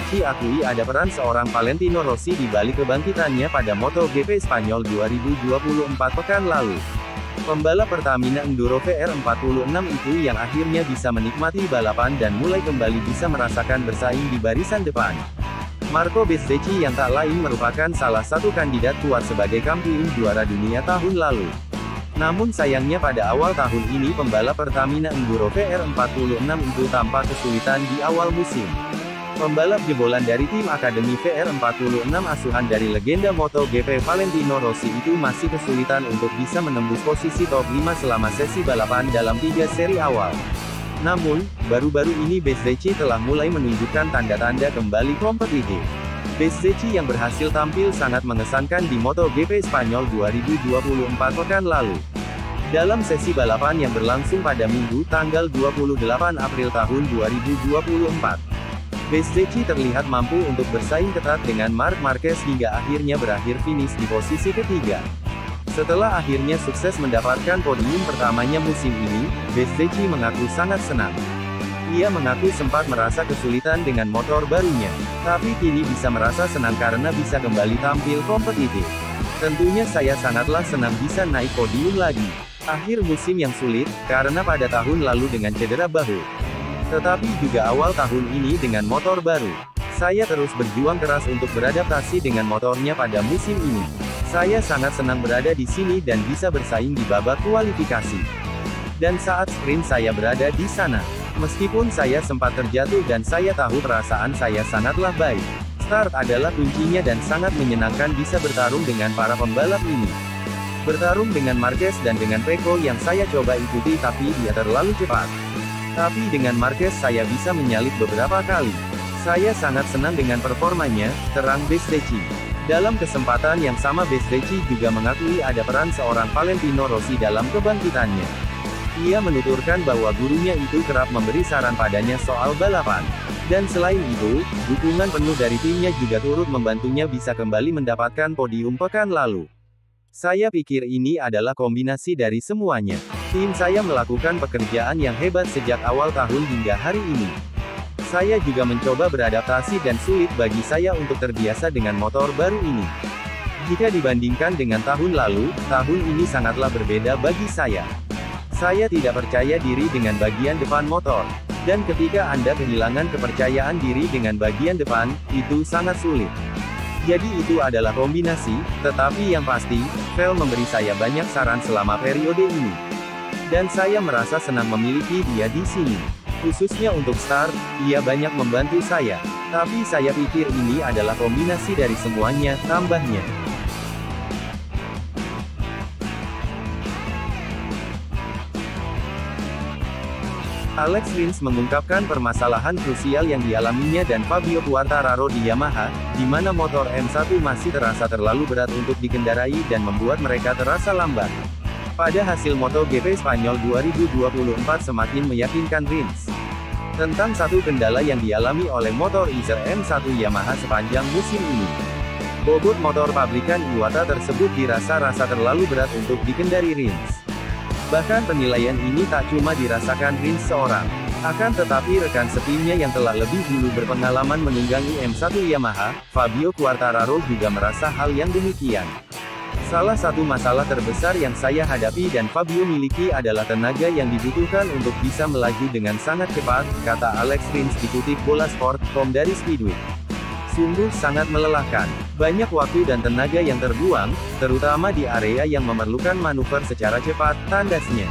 Bezzecchi akui ada peran seorang Valentino Rossi di balik kebangkitannya pada MotoGP Spanyol 2024 pekan lalu. Pembalap Pertamina Enduro VR46 itu yang akhirnya bisa menikmati balapan dan mulai kembali bisa merasakan bersaing di barisan depan. Marco Bezzecchi yang tak lain merupakan salah satu kandidat kuat sebagai kampiun juara dunia tahun lalu. Namun sayangnya pada awal tahun ini pembalap Pertamina Enduro VR46 itu tampak kesulitan di awal musim. Pembalap jebolan dari tim Akademi VR46 asuhan dari legenda MotoGP Valentino Rossi itu masih kesulitan untuk bisa menembus posisi top 5 selama sesi balapan dalam 3 seri awal. Namun, baru-baru ini Bezzecchi telah mulai menunjukkan tanda-tanda kembali kompetitif. Bezzecchi yang berhasil tampil sangat mengesankan di MotoGP Spanyol 2024 pekan lalu. Dalam sesi balapan yang berlangsung pada Minggu, tanggal 28 April tahun 2024. Bezzecchi terlihat mampu untuk bersaing ketat dengan Marc Marquez hingga akhirnya berakhir finish di posisi ketiga. Setelah akhirnya sukses mendapatkan podium pertamanya musim ini, Bezzecchi mengaku sangat senang. Ia mengaku sempat merasa kesulitan dengan motor barunya, tapi kini bisa merasa senang karena bisa kembali tampil kompetitif. Tentunya saya sangatlah senang bisa naik podium lagi. Akhir musim yang sulit, karena pada tahun lalu dengan cedera bahu. Tetapi juga awal tahun ini dengan motor baru. Saya terus berjuang keras untuk beradaptasi dengan motornya pada musim ini. Saya sangat senang berada di sini dan bisa bersaing di babak kualifikasi. Dan saat sprint saya berada di sana. Meskipun saya sempat terjatuh dan saya tahu perasaan saya sangatlah baik. Start adalah kuncinya dan sangat menyenangkan bisa bertarung dengan para pembalap ini. Bertarung dengan Marquez dan dengan Pecco yang saya coba ikuti tapi dia terlalu cepat. Tapi dengan Marquez saya bisa menyalip beberapa kali. Saya sangat senang dengan performanya, terang Bezzecchi. Dalam kesempatan yang sama Bezzecchi juga mengakui ada peran seorang Valentino Rossi dalam kebangkitannya. Ia menuturkan bahwa gurunya itu kerap memberi saran padanya soal balapan. Dan selain itu, dukungan penuh dari timnya juga turut membantunya bisa kembali mendapatkan podium pekan lalu. Saya pikir ini adalah kombinasi dari semuanya. Tim saya melakukan pekerjaan yang hebat sejak awal tahun hingga hari ini. Saya juga mencoba beradaptasi dan sulit bagi saya untuk terbiasa dengan motor baru ini. Jika dibandingkan dengan tahun lalu, tahun ini sangatlah berbeda bagi saya. Saya tidak percaya diri dengan bagian depan motor. Dan ketika Anda kehilangan kepercayaan diri dengan bagian depan, itu sangat sulit. Jadi itu adalah kombinasi, tetapi yang pasti, Vel memberi saya banyak saran selama periode ini. Dan saya merasa senang memiliki dia di sini. Khususnya untuk start, ia banyak membantu saya. Tapi saya pikir ini adalah kombinasi dari semuanya, tambahnya. Alex Rins mengungkapkan permasalahan krusial yang dialaminya dan Fabio Quartararo di Yamaha, di mana motor M1 masih terasa terlalu berat untuk dikendarai dan membuat mereka terasa lambat. Pada hasil MotoGP Spanyol 2024 semakin meyakinkan Rins tentang satu kendala yang dialami oleh motor Izer M1 Yamaha sepanjang musim ini. Bobot motor pabrikan Iwata tersebut dirasa-rasa terlalu berat untuk dikendari Rins. Bahkan penilaian ini tak cuma dirasakan Rins seorang. Akan tetapi rekan setimnya yang telah lebih dulu berpengalaman menunggangi M1 Yamaha, Fabio Quartararo juga merasa hal yang demikian. Salah satu masalah terbesar yang saya hadapi dan Fabio miliki adalah tenaga yang dibutuhkan untuk bisa melaju dengan sangat cepat, kata Alex Rins dikutip Bolasport.com dari Speedweek. Sungguh sangat melelahkan. Banyak waktu dan tenaga yang terbuang, terutama di area yang memerlukan manuver secara cepat, tandasnya.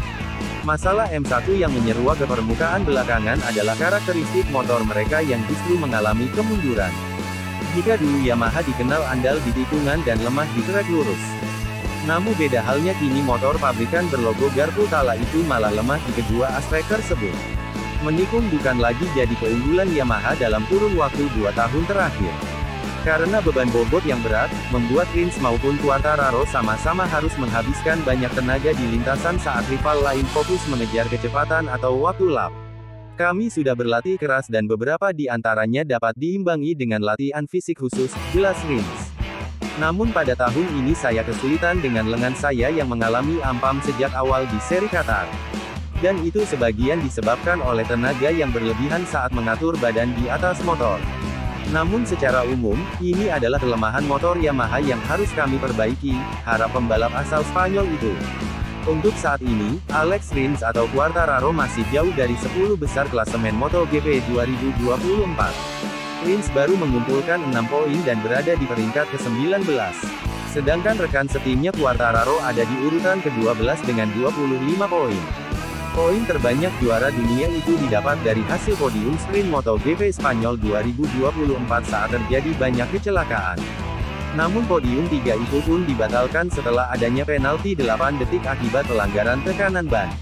Masalah M1 yang menyeruak ke permukaan belakangan adalah karakteristik motor mereka yang justru mengalami kemunduran. Jika dulu Yamaha dikenal andal di tikungan dan lemah di trek lurus. Namun beda halnya kini motor pabrikan berlogo garpu kala itu malah lemah di kedua aspek tersebut. Menikung bukan lagi jadi keunggulan Yamaha dalam kurun waktu 2 tahun terakhir. Karena beban bobot yang berat, membuat Rins maupun Quartararo sama-sama harus menghabiskan banyak tenaga di lintasan saat rival lain fokus mengejar kecepatan atau waktu lap. Kami sudah berlatih keras dan beberapa di antaranya dapat diimbangi dengan latihan fisik khusus, jelas Rins. Namun pada tahun ini saya kesulitan dengan lengan saya yang mengalami ampam sejak awal di seri Qatar. Dan itu sebagian disebabkan oleh tenaga yang berlebihan saat mengatur badan di atas motor. Namun secara umum, ini adalah kelemahan motor Yamaha yang harus kami perbaiki, harap pembalap asal Spanyol itu. Untuk saat ini, Alex Rins atau Quartararo masih jauh dari 10 besar klasemen MotoGP 2024. Rins baru mengumpulkan 6 poin dan berada di peringkat ke-19. Sedangkan rekan setimnya Quartararo ada di urutan ke-12 dengan 25 poin. Poin terbanyak juara dunia itu didapat dari hasil podium sprint MotoGP Spanyol 2024 saat terjadi banyak kecelakaan. Namun podium 3 itu pun dibatalkan setelah adanya penalti 8 detik akibat pelanggaran tekanan ban.